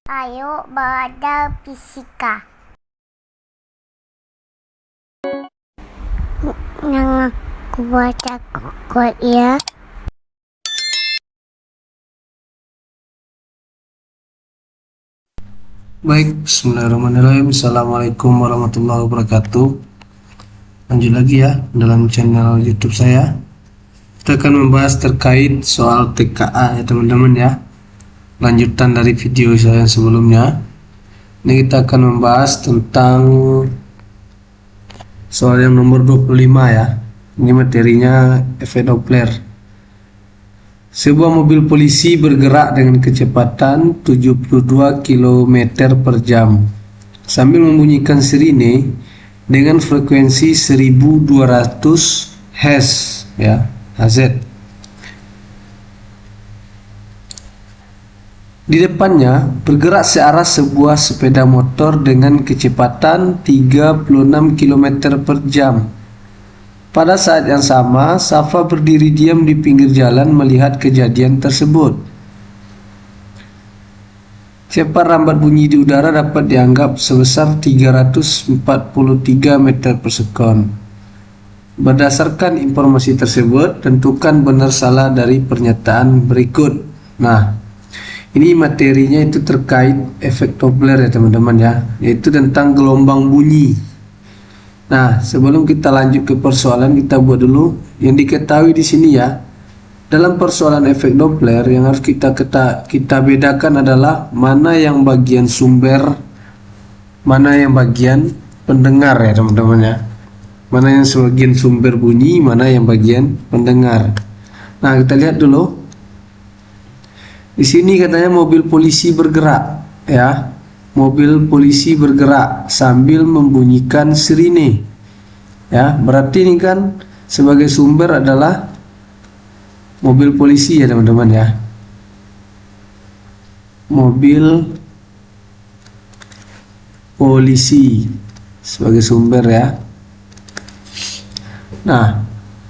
Ayo belajar fisika. Yang aku baca kok ya. Baik, bismillahirrahmanirrahim. Assalamualaikum warahmatullahi wabarakatuh. Lanjut lagi ya dalam channel YouTube saya. Kita akan membahas terkait soal TKA ya teman-teman ya. Lanjutan dari video saya yang sebelumnya. Ini kita akan membahas tentang soal yang nomor 25 ya. Ini materinya efek Doppler. Sebuah mobil polisi bergerak dengan kecepatan 72 km per jam sambil membunyikan sirine dengan frekuensi 1200 Hz ya, Hz. Di depannya bergerak searah sebuah sepeda motor dengan kecepatan 36 km per jam. Pada saat yang sama, Safa berdiri diam di pinggir jalan melihat kejadian tersebut. Cepat rambat bunyi di udara dapat dianggap sebesar 343 meter per sekon. Berdasarkan informasi tersebut, tentukan benar salah dari pernyataan berikut. Nah, ini materinya itu terkait efek Doppler ya teman-teman ya, yaitu tentang gelombang bunyi. Nah, sebelum kita lanjut ke persoalan, kita buat dulu yang diketahui di sini ya. Dalam persoalan efek Doppler yang harus kita bedakan adalah mana yang bagian sumber, mana yang bagian pendengar ya teman-teman ya. Mana yang sebagian sumber bunyi, mana yang bagian pendengar. Nah, kita lihat dulu. Di sini katanya mobil polisi bergerak ya. Mobil polisi bergerak sambil membunyikan sirine. Ya, berarti ini kan sebagai sumber adalah mobil polisi ya teman-teman ya. Mobil polisi sebagai sumber ya. Nah,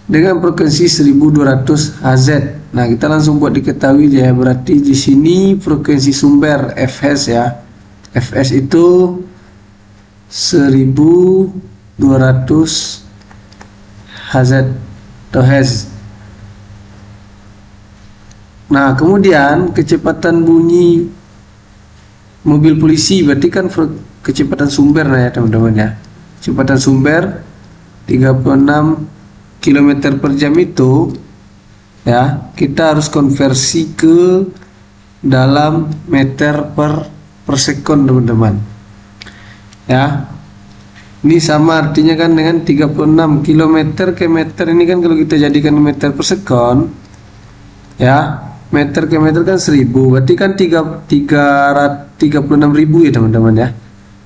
dengan frekuensi 1200 Hz. Nah, kita langsung buat diketahui ya, berarti di sini frekuensi sumber Fs ya. Fs itu 1200 Hz atau Hz. Nah, kemudian kecepatan bunyi mobil polisi berarti kan kecepatan sumber ya teman-teman ya. Kecepatan sumber 36 km per jam itu ya, kita harus konversi ke dalam meter per sekon teman-teman ya. Ini sama artinya kan dengan 36 km ke meter, ini kan kalau kita jadikan meter per sekon ya, meter ke meter kan 1000, berarti kan 36.000 ya teman-teman ya,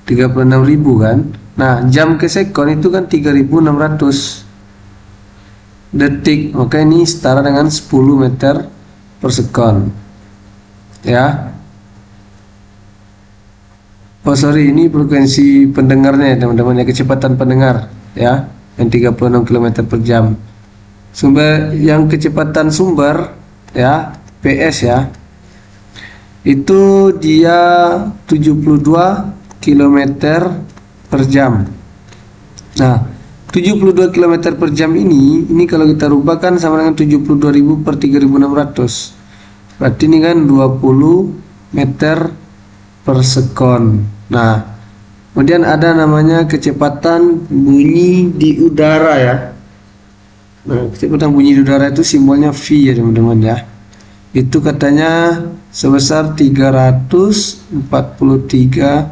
36.000 kan. Nah, jam ke sekon itu kan 3600 detik, maka ini setara dengan 10 meter per sekon ya. Oh sorry, ini frekuensi pendengarnya ya teman-teman ya, kecepatan pendengar ya, yang 36 km per jam. Sumber yang kecepatan sumber ya, PS ya, itu dia 72 km per jam. Nah, 72 km per jam ini kalau kita rubahkan sama dengan 72.000 per 3.600. Berarti ini kan 20 meter per sekon. Nah, kemudian ada namanya kecepatan bunyi di udara ya. Nah, kecepatan bunyi di udara itu simbolnya V ya teman-teman ya. Itu katanya sebesar 343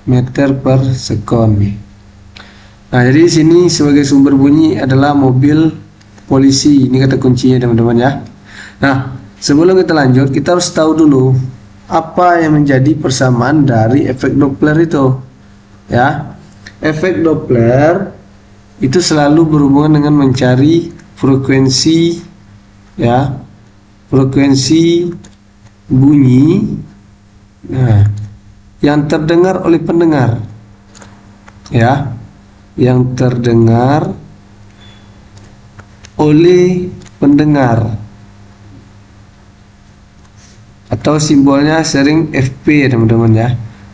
meter per sekon. Nah, jadi di sini sebagai sumber bunyi adalah mobil polisi. Ini kata kuncinya teman-teman ya. Nah, sebelum kita lanjut, kita harus tahu dulu apa yang menjadi persamaan dari efek Doppler itu. Ya. Efek Doppler itu selalu berhubungan dengan mencari frekuensi ya, frekuensi bunyi nah, yang terdengar oleh pendengar. Ya. Yang terdengar oleh pendengar. atau simbolnya sering FP ya teman-teman ya.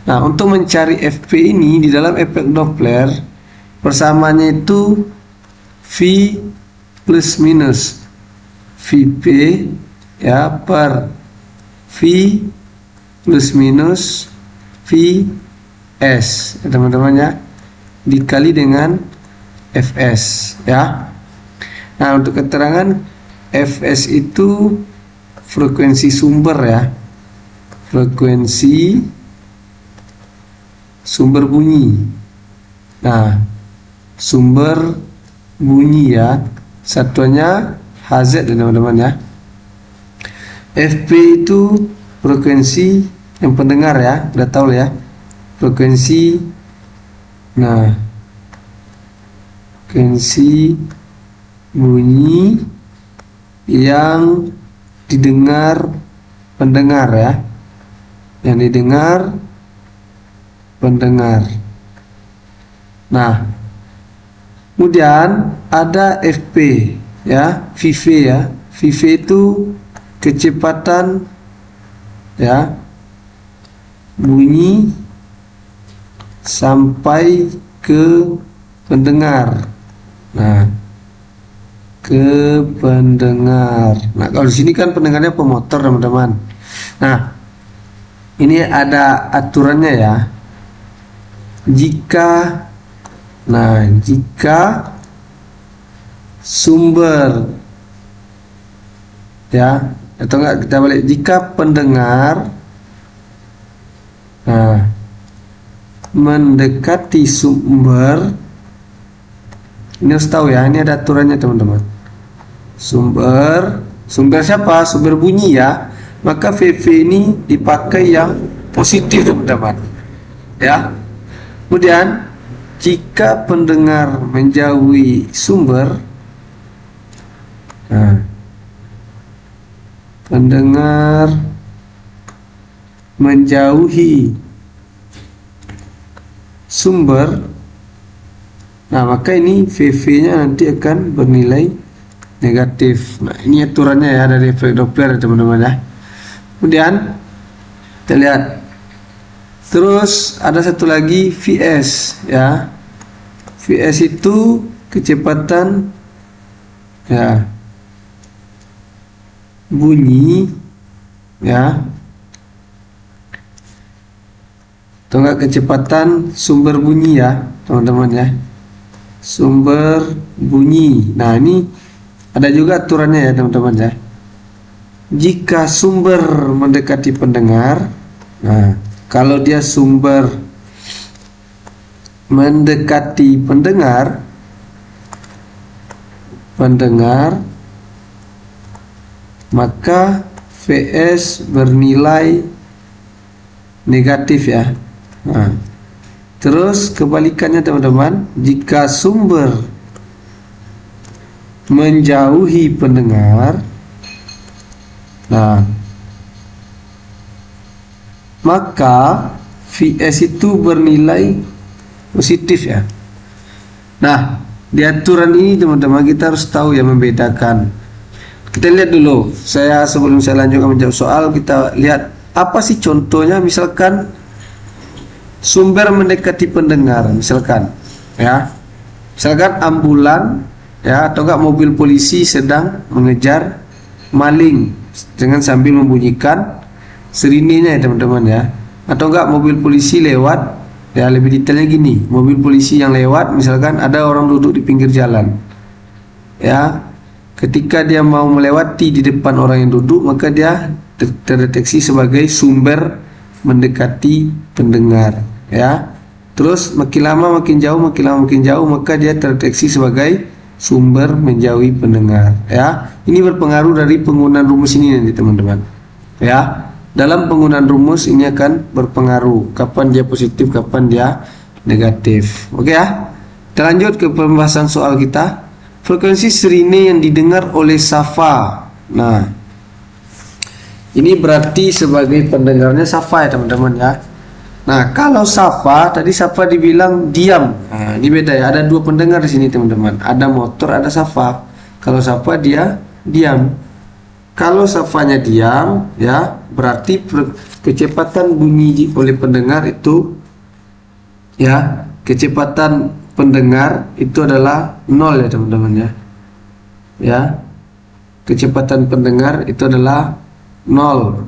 Nah, untuk mencari FP ini di dalam efek Doppler persamaannya itu V plus minus VP ya per V plus minus VS ya teman-teman ya, dikali dengan Fs ya. Nah, untuk keterangan Fs itu frekuensi sumber ya, frekuensi sumber bunyi. Nah, sumber bunyi ya, satuannya Hz ya teman-teman ya. Fp itu frekuensi yang pendengar ya, udah tahu ya, frekuensi. Nah, frekuensi bunyi yang didengar pendengar ya, yang didengar pendengar. Nah, kemudian ada FP ya, VV ya. VV itu kecepatan ya bunyi sampai ke pendengar. Nah, ke pendengar. Nah, kalau di sini kan pendengarnya pemotor teman-teman. Nah, ini ada aturannya ya. Jika sumber ya, atau enggak kita balik, jika pendengar mendekati sumber, ini harus tahu ya, ini ada aturannya teman-teman. Sumber siapa? Sumber bunyi ya. Maka VV ini dipakai yang positif teman-teman ya. Kemudian jika pendengar menjauhi sumber, pendengar menjauhi sumber, nah maka ini VV-nya nanti akan bernilai negatif. Nah, ini aturannya ya dari efek Doppler teman-teman ya. Kemudian kita lihat, terus ada satu lagi Vs ya. Vs itu kecepatan ya bunyi ya, atau enggak kecepatan sumber bunyi ya teman-teman ya, sumber bunyi. Nah, ini ada juga aturannya ya teman-teman ya. Jika sumber mendekati pendengar, nah kalau dia sumber mendekati pendengar, maka Vs bernilai negatif ya. Nah, terus kebalikannya teman-teman, jika sumber menjauhi pendengar, nah maka Vs itu bernilai positif ya. Nah, di aturan ini teman-teman kita harus tahu ya membedakan. Kita lihat dulu, sebelum saya lanjutkan menjawab soal, kita lihat apa sih contohnya. Misalkan sumber mendekati pendengar, misalkan ambulan ya, atau enggak mobil polisi sedang mengejar maling dengan sambil membunyikan sirinenya ya teman-teman ya. Atau enggak mobil polisi lewat ya, lebih detailnya gini, mobil polisi yang lewat, misalkan ada orang duduk di pinggir jalan ya, ketika dia mau melewati di depan orang yang duduk, maka dia terdeteksi sebagai sumber mendekati pendengar ya. Terus makin lama makin jauh, maka dia terdeteksi sebagai sumber menjauhi pendengar ya. Ini berpengaruh dari penggunaan rumus ini nanti teman-teman ya. Dalam penggunaan rumus ini akan berpengaruh kapan dia positif, kapan dia negatif. Oke ya. Kita lanjut ke pembahasan soal kita. Frekuensi sirine yang didengar oleh Safa. Nah, ini berarti sebagai pendengarnya Safa ya teman-teman ya. Nah, kalau Safa tadi Safa dibilang diam. Nah, ini beda ya. Ada dua pendengar di sini teman-teman. Ada motor, ada Safa. Kalau Safa dia diam. Kalau Safanya diam ya, berarti kecepatan bunyi oleh pendengar itu, ya, kecepatan pendengar itu adalah 0 ya teman-teman ya. Ya, kecepatan pendengar itu adalah 0.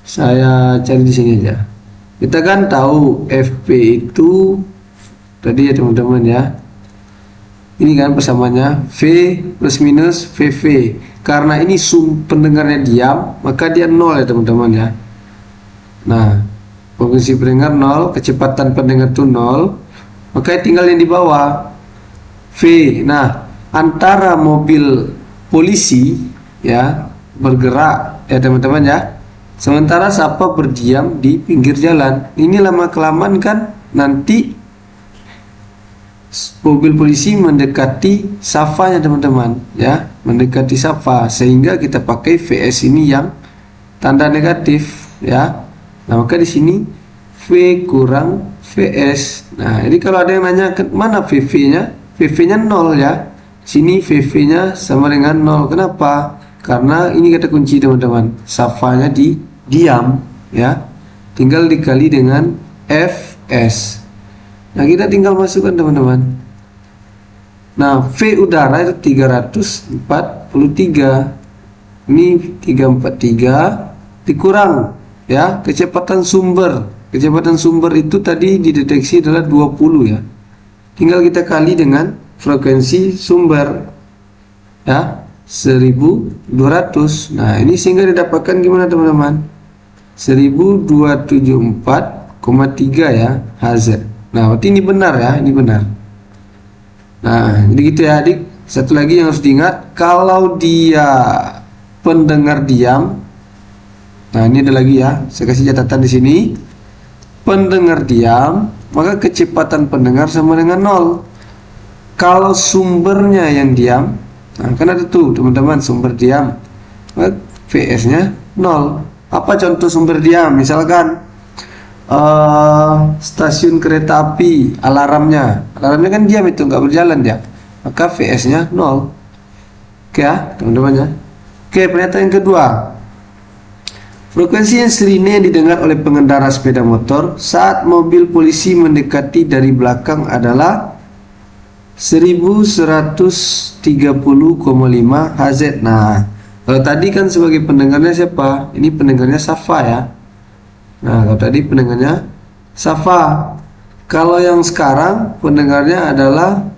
Saya cari di sini aja. Kita kan tahu FP itu tadi ya teman-teman ya. Ini kan persamaannya V plus minus VV. Karena ini pendengarnya diam, maka dia 0 ya teman-teman ya. Nah, frekuensi pendengar 0, kecepatan pendengar itu 0, maka tinggal yang di bawah V. Nah, antara mobil polisi ya bergerak ya teman-teman ya, sementara Safa berdiam di pinggir jalan. Ini lama kelamaan kan nanti mobil polisi mendekati Safanya teman-teman ya, mendekati Safa, sehingga kita pakai VS ini yang tanda negatif ya. Nah, maka di sini V kurang VS. Nah, ini kalau ada yang nanya mana VV-nya, VV-nya 0 ya. Sini VV-nya sama dengan 0. Kenapa? Karena ini kata kunci teman-teman, Safanya diam ya, tinggal dikali dengan Fs. Nah, kita tinggal masukkan teman-teman. Nah, V udara itu 343. Ini 343 dikurang ya kecepatan sumber. Kecepatan sumber itu tadi dideteksi adalah 20 ya. Tinggal kita kali dengan frekuensi sumber ya, 1200. Nah, ini sehingga didapatkan gimana teman-teman? 1274,3 ya Hz. Nah, berarti ini benar ya, ini benar. Nah, jadi gitu ya adik. Satu lagi yang harus diingat, kalau dia pendengar diam. Nah, ini ada lagi ya, saya kasih catatan di sini. Pendengar diam, maka kecepatan pendengar sama dengan 0. Kalau sumbernya yang diam, nah kan ada tuh teman-teman sumber diam, maka VS-nya 0. Apa contoh sumber diam? Misalkan stasiun kereta api, alarmnya kan diam, itu nggak berjalan ya, maka VS-nya 0. Oke ya teman-teman ya. Oke, pernyataan yang kedua, frekuensi yang sirine didengar oleh pengendara sepeda motor saat mobil polisi mendekati dari belakang adalah 1130,5 Hz. Nah, kalau tadi kan sebagai pendengarnya siapa? Ini pendengarnya Safa ya. Nah, kalau tadi pendengarnya Safa. Kalau yang sekarang pendengarnya adalah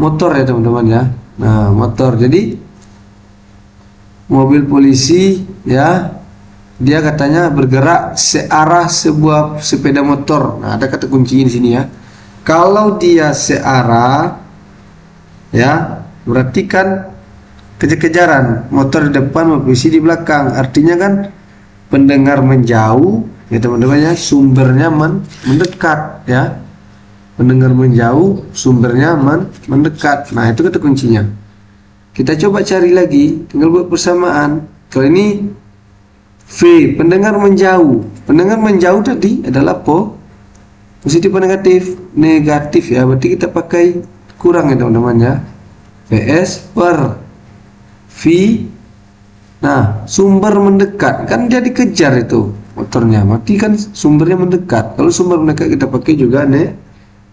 motor ya teman-teman ya. Nah, motor. Jadi mobil polisi ya, dia katanya bergerak searah sebuah sepeda motor. Nah, ada kata kunci di sini ya. Kalau dia searah ya, berarti kan kejar-kejaran, motor di depan, mobil polisi di belakang. Artinya kan pendengar menjauh ya teman-teman ya, sumbernya mendekat ya. Pendengar menjauh, sumbernya mendekat. Nah, itu kata kuncinya. Kita coba cari lagi, tinggal buat persamaan. Kalau ini V, pendengar menjauh. Pendengar menjauh tadi adalah positif atau negatif? Negatif ya, berarti kita pakai kurang ya teman-teman ya. VS per V. Nah, sumber mendekat, kan dia dikejar itu motornya, mati kan sumbernya mendekat. Kalau sumber mendekat kita pakai juga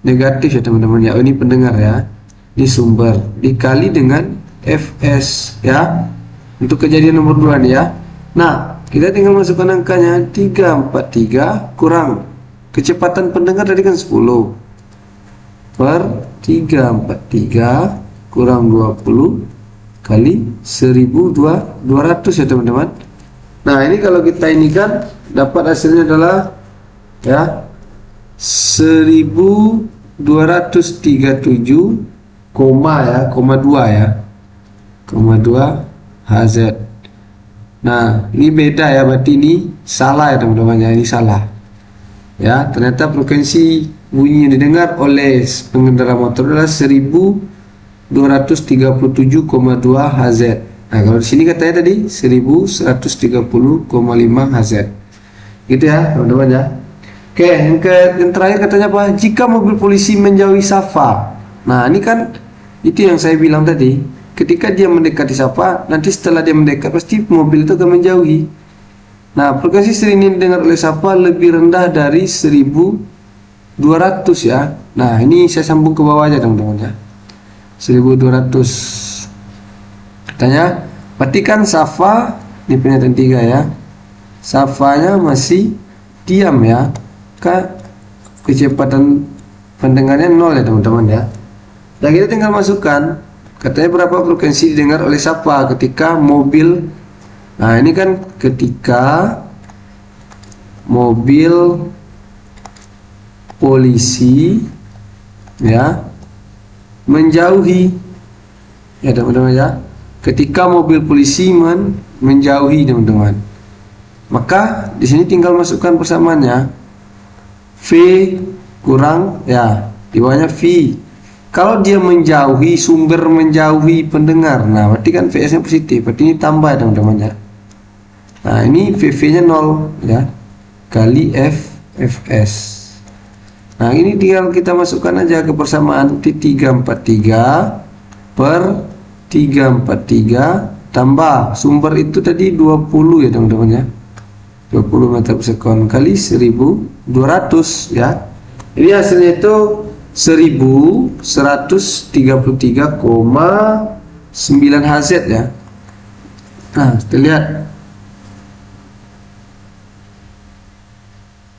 negatif ya teman-teman ya. Oh, ini pendengar ya, di sumber dikali dengan Fs ya, untuk kejadian nomor 2 nih ya. Nah, kita tinggal masukkan angkanya, 343 kurang kecepatan pendengar tadi kan 10 per 343 kurang 20 kali 1200 ya teman-teman. Nah, ini kalau kita ini kan dapat hasilnya adalah ya 1237, koma 2 ya, koma 2 Hz. Nah, ini beda ya, berarti ini salah ya teman-teman ya, ini salah ya. Ternyata frekuensi bunyi yang didengar oleh pengendara motor adalah 1237,2 Hz. Nah, kalau di sini katanya tadi 1130,5 Hz. Gitu ya teman-teman ya. Oke, yang terakhir katanya apa? Jika mobil polisi menjauhi Safa. Nah, ini kan itu yang saya bilang tadi. Ketika dia mendekati Safa, nanti setelah dia mendekat pasti mobil itu akan menjauhi. Nah, frekuensi sering ini didengar oleh siapa lebih rendah dari 1200 ya. Nah, ini saya sambung ke bawah aja teman-teman ya. 1200. Katanya, perhatikan Safa, ini pernyataan 3 ya. Safanya masih diam ya. Kecepatan pendengarnya 0 ya teman-teman ya. Dan kita tinggal masukkan, katanya berapa frekuensi didengar oleh Safa ketika mobil. Nah, ini kan ketika mobil polisi ya menjauhi ya teman-teman ya. Ketika mobil polisi menjauhi teman-teman. Maka di sini tinggal masukkan persamaannya. V kurang ya, di bawahnya V. Kalau dia menjauhi, sumber menjauhi pendengar, nah berarti kan VS nya positif, berarti ini tambah ya teman-teman ya. Nah, ini VV nya 0 ya, kali FS. Nah, ini tinggal kita masukkan aja ke persamaan 343 per 343 tambah sumber itu tadi 20 ya teman-teman ya, 20 meter per sekon kali 1200 ya. Ini hasilnya itu 1133,9 Hz ya. Nah, kita lihat.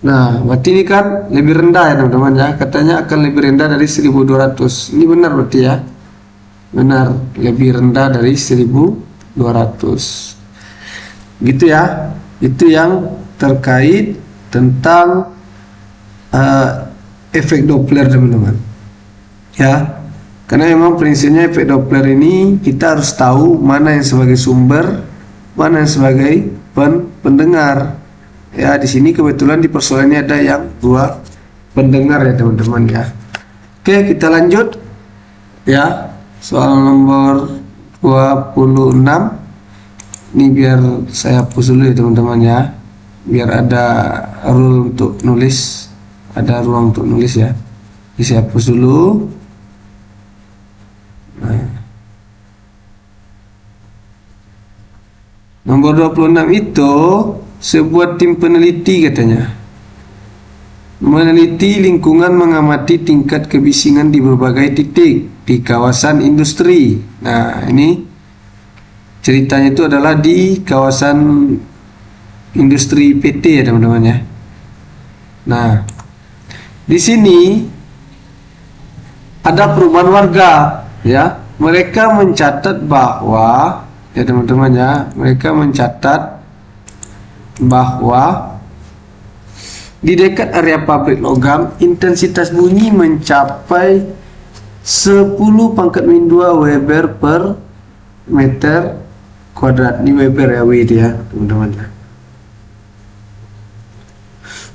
Nah, berarti ini kan lebih rendah ya teman-teman ya. Katanya akan lebih rendah dari 1200. Ini benar berarti ya. Benar, lebih rendah dari 1200. Gitu ya. Itu yang terkait tentang efek Doppler teman-teman. Ya. Karena memang prinsipnya efek Doppler ini kita harus tahu mana yang sebagai sumber, mana yang sebagai pendengar. Ya, di sini kebetulan di persoalan ini ada yang 2 pendengar ya teman-teman ya. Oke, kita lanjut ya. Soal nomor 26. Ini biar saya hapus dulu ya teman-teman ya. Biar ada rule untuk nulis, ada ruang untuk nulis ya. Ini saya hapus dulu. Nah. Nomor 26 itu sebuah tim peneliti katanya meneliti lingkungan, mengamati tingkat kebisingan di berbagai titik di kawasan industri. Nah, ini ceritanya itu adalah di kawasan industri PT ya teman-teman ya. Nah, di sini ada perumahan warga ya. Mereka mencatat bahwa ya teman-teman ya, mereka mencatat bahwa di dekat area pabrik logam intensitas bunyi mencapai 10⁻²Weber per meter kuadrat. Ini Weber ya, W itu ya teman-teman.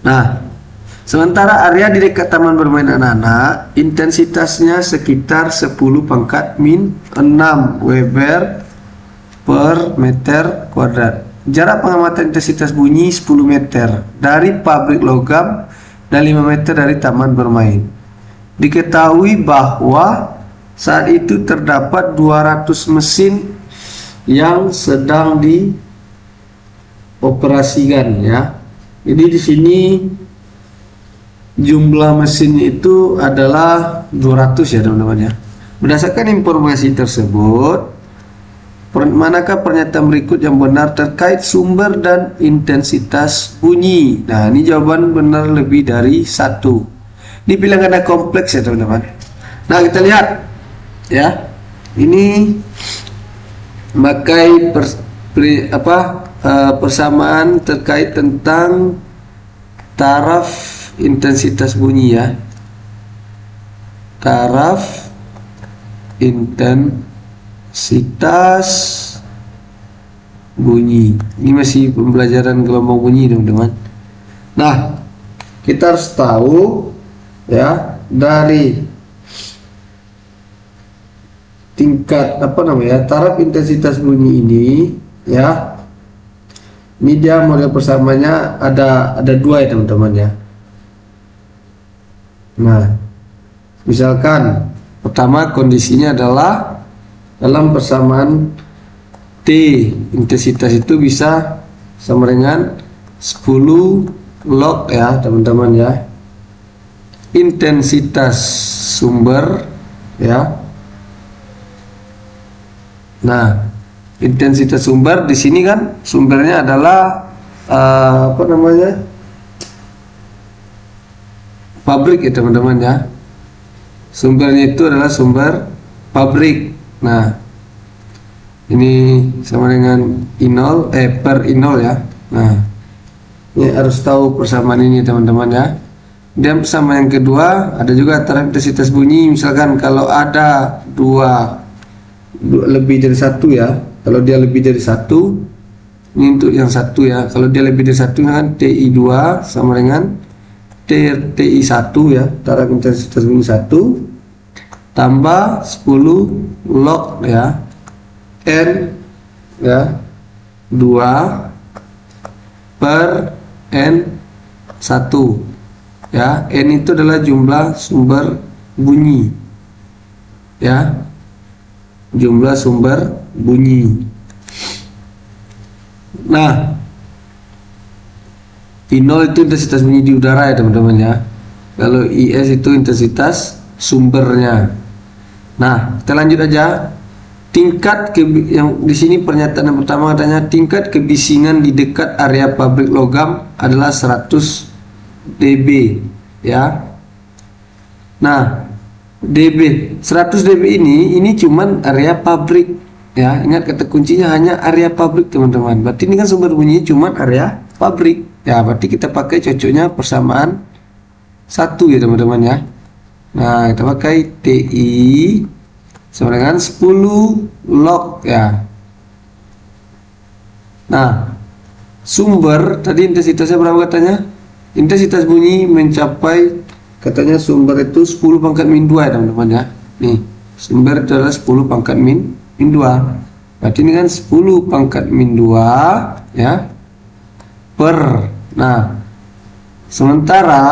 Nah, sementara area di dekat taman bermain anak-anak intensitasnya sekitar 10⁻⁶ Weber per meter kuadrat. Jarak pengamatan intensitas bunyi 10 meter dari pabrik logam dan 5 meter dari taman bermain. Diketahui bahwa saat itu terdapat 200 mesin yang sedang dioperasikan ya. Jadi di sini jumlah mesin itu adalah 200 ya teman-teman ya. Berdasarkan informasi tersebut, manakah pernyataan berikut yang benar terkait sumber dan intensitas bunyi? Nah, ini jawaban benar lebih dari 1. Ini pilihan ganda kompleks ya teman-teman. Nah, kita lihat ya. Ini pakai persamaan terkait tentang taraf intensitas bunyi ya. Taraf intensitas bunyi. Ini masih pembelajaran gelombang bunyi teman-teman. Nah, kita harus tahu ya, dari tingkat taraf intensitas bunyi ini ya. Ini dia model persamanya ada 2 ya teman-teman ya. Nah, misalkan pertama kondisinya adalah dalam persamaan T intensitas itu bisa sama dengan 10 log ya teman-teman ya. Intensitas sumber ya. Nah, intensitas sumber di sini kan sumbernya adalah apa namanya? Pabrik ya teman-teman ya. Sumbernya itu adalah sumber pabrik. Nah, ini sama dengan I0 per I0 ya. Nah, ini harus tahu persamaan ini teman-teman ya. Dan persamaan yang kedua ada juga antara intensitas bunyi. Misalkan kalau ada dua lebih dari satu ya, kalau dia lebih dari satu, ini untuk yang satu ya, kalau dia lebih dari satu kan TI2 sama dengan TI1 ya, antara intensitas bunyi 1 tambah 10 log ya N ya 2 per N1 ya. N itu adalah jumlah sumber bunyi ya, jumlah sumber bunyi. Nah, I0 itu intensitas bunyi di udara ya teman-teman ya. Kalau IS itu intensitas sumbernya. Nah, kita lanjut aja. Tingkat yang di sini pernyataan yang pertama katanya tingkat kebisingan di dekat area pabrik logam adalah 100 dB ya. Nah, dB 100 dB ini cuman area pabrik ya. Ingat kata kuncinya hanya area pabrik teman-teman. Berarti ini kan sumber bunyi cuman area pabrik ya. Berarti kita pakai cocoknya persamaan 1 ya teman-teman ya. Nah, kita pakai TI sama dengan 10 log ya. Nah, sumber tadi intensitasnya berapa katanya? Intensitas bunyi mencapai katanya sumber itu 10 pangkat min 2 ya teman-teman ya. Nih, sumber itu adalah 10 pangkat min 2. Berarti ini kan 10 pangkat min 2 ya per. Nah, sementara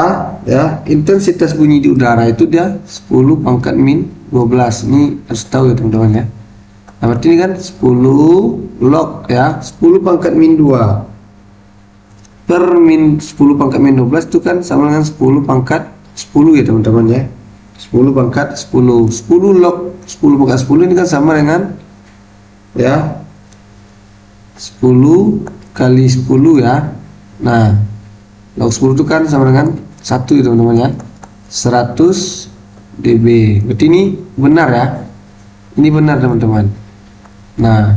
ya intensitas bunyi di udara itu dia 10 pangkat min 12. Ini harus tahu ya teman-teman ya. Nah, berarti ini kan 10 log ya, 10 pangkat min 2 per min 10 pangkat min 12 itu kan sama dengan 10 pangkat 10 ya teman-teman ya. 10 pangkat 10. 10 log 10 pangkat 10 ini kan sama dengan ya 10 kali 10 ya. Nah, log 10 itu kan sama dengan 1 ya teman-teman ya. 100 dB. Berarti ini benar ya. Ini benar teman-teman. Nah,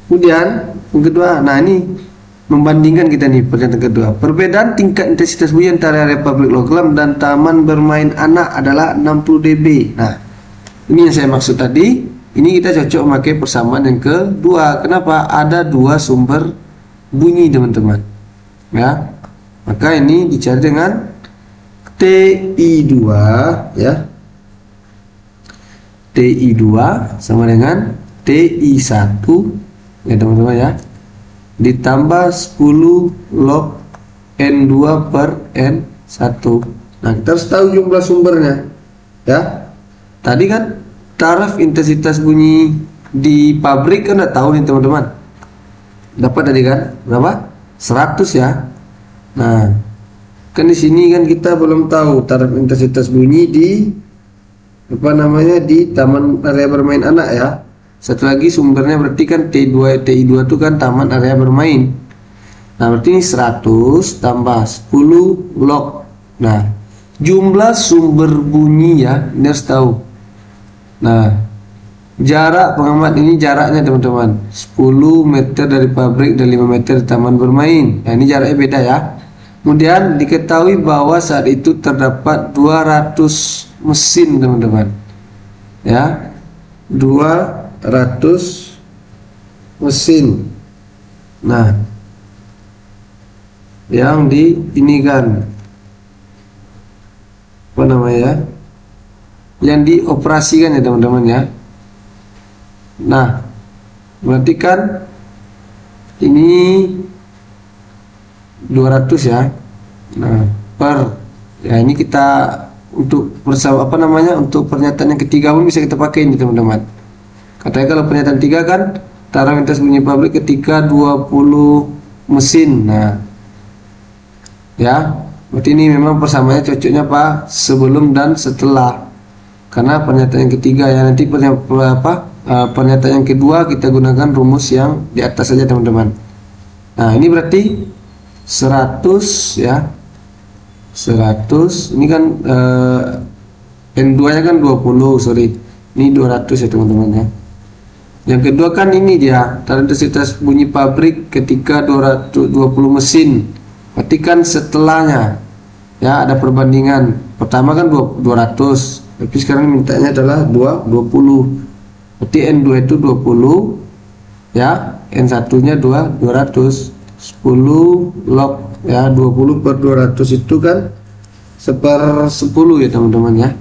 kemudian yang kedua, nah ini membandingkan kita nih pernyataan kedua. Perbedaan tingkat intensitas bunyi antara area pabrik logam dan taman bermain anak adalah 60 dB. Nah, ini yang saya maksud tadi. Ini kita cocok memakai persamaan yang kedua. Kenapa? Ada dua sumber bunyi teman-teman. Ya. Maka ini dicari dengan TI2 ya. TI2 sama dengan TI1 ya teman-teman ya. Ditambah 10 log N2 per N1. Nah, kita harus tahu jumlah sumbernya ya. Tadi kan taraf intensitas bunyi di pabrik kan udah tahu nih teman-teman. Dapat tadi kan berapa? 100 ya. Nah, kan di sini kan kita belum tahu taraf intensitas bunyi di apa namanya di taman area bermain anak ya. Satu lagi sumbernya berarti kan TI2 itu kan taman area bermain. Nah, berarti ini 100 tambah 10 log. Nah, jumlah sumber bunyi ya, ini harus tahu. Nah, jarak pengamat ini jaraknya teman-teman 10 meter dari pabrik dan 5 meter di taman bermain. Nah, ini jaraknya beda ya. Kemudian diketahui bahwa saat itu terdapat 200 mesin teman-teman ya, 200 mesin. Nah, yang di ini kan apa namanya, yang dioperasikan ya teman-teman ya. Nah, berarti kan ini 200 ya. Nah, per ya ini kita untuk bersama apa namanya, untuk pernyataan yang ketiga pun bisa kita pakai ini teman-teman. Katanya kalau pernyataan 3 kan taraf intensitas bunyi pabrik ketika 20 mesin. Nah, ya. Berarti ini memang persamaannya cocoknya apa? Sebelum dan setelah. Karena pernyataan yang ketiga ya, nanti pernyataan yang kedua kita gunakan rumus yang di atas saja teman-teman. Nah, ini berarti 100 ya. 100 ini kan N2 nya kan 20, sorry. Ini 200 ya teman-teman ya. Yang kedua kan ini dia, tanda intensitas bunyi pabrik ketika 220 mesin. Berarti kan setelahnya ya ada perbandingan. Pertama kan 200, tapi sekarang mintanya adalah 20. Berarti N2 itu 20 ya, N1 nya 200. 10 log ya, 20 per 200 itu kan 1/10 ya teman-teman ya.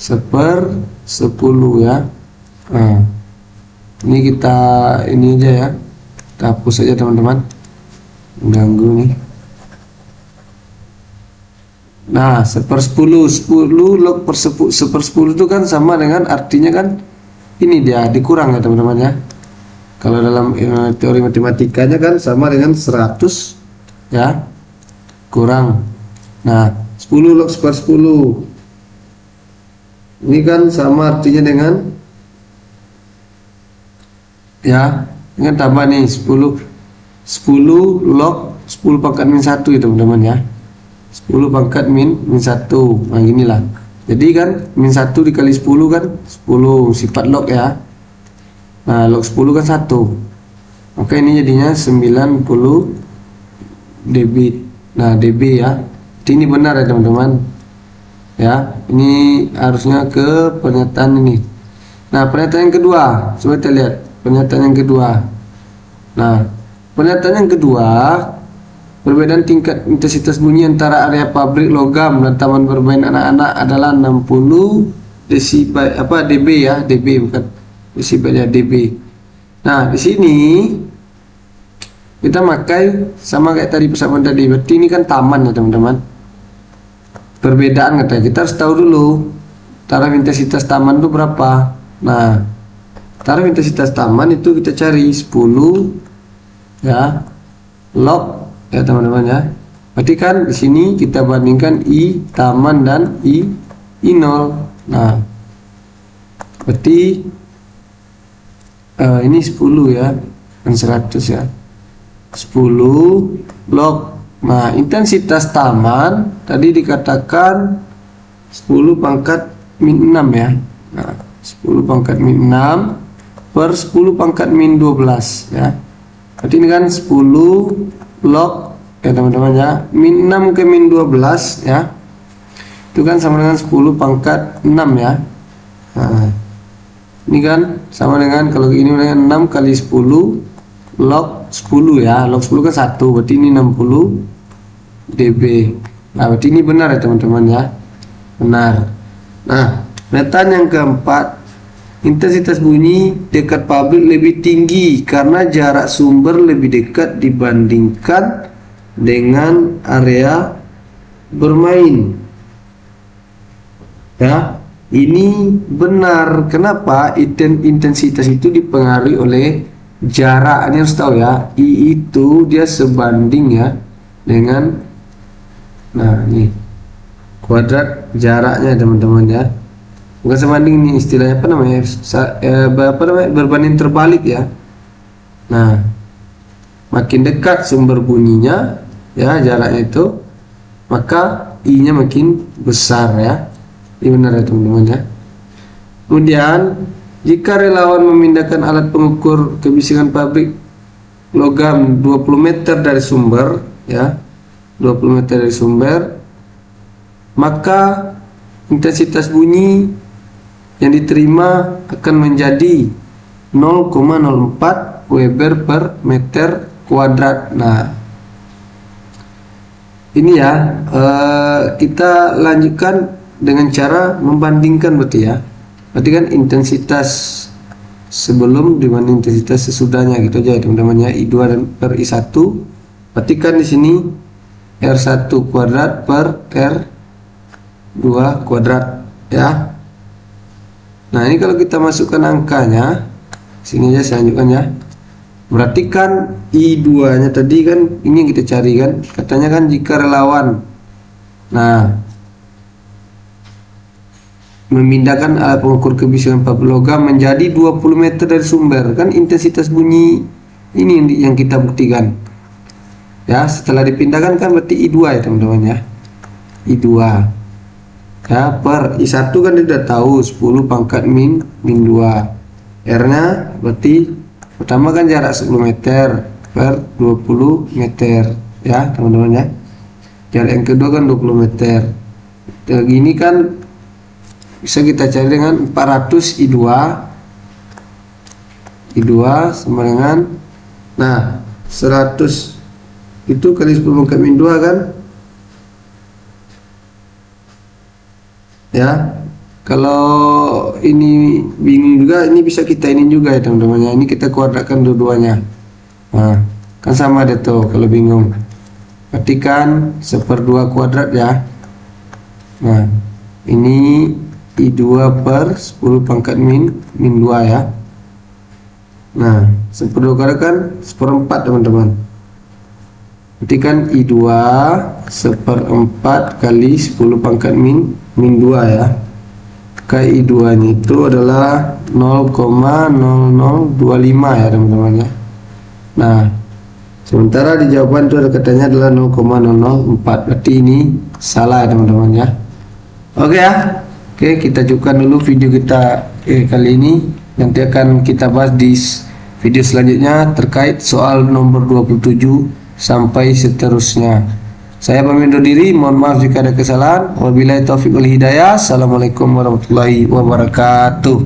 1/10 ya. Nah, ini kita ini aja ya, kita hapus saja teman-teman, mengganggu nih. Nah, 1/10 log per 1/10 itu kan sama dengan, artinya kan ini dia dikurang ya teman-teman ya. Kalau dalam teori matematikanya kan sama dengan 100 ya kurang. Nah, 10 log 1/10 ini kan sama artinya dengan ya, dengan tambah nih 10 log 10 pangkat min 1 ya teman-teman ya. 10 pangkat min 1. Nah, inilah. Jadi kan min 1 dikali 10 kan 10 sifat log ya. Nah, log 10 kan 1. Maka ini jadinya 90 dB. Nah, dB ya. Jadi ini benar ya teman-teman. Ya, ini harusnya ke pernyataan ini. Nah, pernyataan yang kedua, coba kita lihat pernyataan yang kedua. Nah, pernyataan yang kedua, perbedaan tingkat intensitas bunyi antara area pabrik logam dan taman bermain anak-anak adalah 60 desibel dB ya, dB bukan desibel ya, dB. Nah, di sini kita pakai sama kayak tadi persamaan tadi. Berarti ini kan taman ya teman-teman. Perbedaan katanya, kita harus tahu dulu taraf intensitas taman itu berapa. Nah, taraf intensitas taman itu kita cari 10 ya log ya teman-teman ya. Berarti kan di sini kita bandingkan I taman dan I0. Nah, berarti ini 10 ya dan 100 ya. 10 log. Nah, intensitas taman tadi dikatakan 10 pangkat min 6 ya. Nah, 10 pangkat min 6 per 10 pangkat min 12 ya. Berarti ini kan 10 log ya teman-teman ya, min 6 ke min 12 ya. Itu kan sama dengan 10 pangkat 6 ya. Nah, ini kan sama dengan, kalau ini dengan 6 kali 10 log 10 ya. Log 10 kan 1, berarti ini 60 dB. Nah, berarti ini benar ya teman-teman ya. Benar. Nah, pernyataan yang keempat, intensitas bunyi dekat pabrik lebih tinggi karena jarak sumber lebih dekat dibandingkan dengan area bermain. Ya, ini benar. Kenapa? Intensitas itu dipengaruhi oleh jarak. Ini harus tahu ya. I itu dia sebanding ya dengan, nah ini kuadrat jaraknya teman-teman ya. Bukan sebanding, nih istilahnya apa namanya? Berbanding terbalik ya. Nah, makin dekat sumber bunyinya ya jaraknya itu, maka I-nya makin besar ya. Ini benar ya teman-teman ya. Kemudian, jika relawan memindahkan alat pengukur kebisingan pabrik logam 20 meter dari sumber ya, 20 meter dari sumber, maka intensitas bunyi yang diterima akan menjadi 0,04 Weber per meter kuadrat. Nah, ini ya, kita lanjutkan dengan cara membandingkan berarti ya. Berarti kan intensitas sebelum dibanding intensitas sesudahnya, gitu aja teman-teman ya. I2 dan per I1. Berarti kan di sini R1 kuadrat per R2 kuadrat ya. Nah, ini kalau kita masukkan angkanya, sini aja saya lanjutkan ya. Berarti kan I2 nya tadi kan ini yang kita cari kan, katanya kan jika relawan memindahkan alat pengukur kebisingan 40 logam menjadi 20 meter dari sumber, kan intensitas bunyi ini yang kita buktikan ya. Setelah dipindahkan kan berarti I2 ya teman-teman ya, I2 ya per I1 kan dia sudah tahu 10 pangkat min 2, R nya berarti pertama kan jarak 10 meter per 20 meter ya teman-teman ya. Jarak yang kedua kan 20 meter. Gini kan bisa kita cari dengan 400 I2 sama dengan 100 itu kali 10 pangkat min 2 kan ya. Kalau ini bingung juga, ini bisa kita ini juga ya teman-teman ya, ini kita kuadratkan dua-duanya. Kan sama deh tuh kalau bingung, perhatikan 1/2 kuadrat ya. Ini I2 per 10 pangkat min 2 ya. 1/2 kuadrat kan 1/4 teman-teman. Berarti kan I2 1/4 kali 10 pangkat min 2 ya. I2 nya itu adalah 0,0025 ya teman-teman ya. Sementara di jawaban itu ada katanya adalah 0,004, berarti ini salah ya teman-teman ya. Oke ya. Oke, kita cukupkan dulu video kita kali ini. Nanti akan kita bahas di video selanjutnya terkait soal nomor 27 sampai seterusnya. Saya pamit undur diri, mohon maaf jika ada kesalahan. Wabillahi taufiq wal hidayah. Assalamualaikum warahmatullahi wabarakatuh.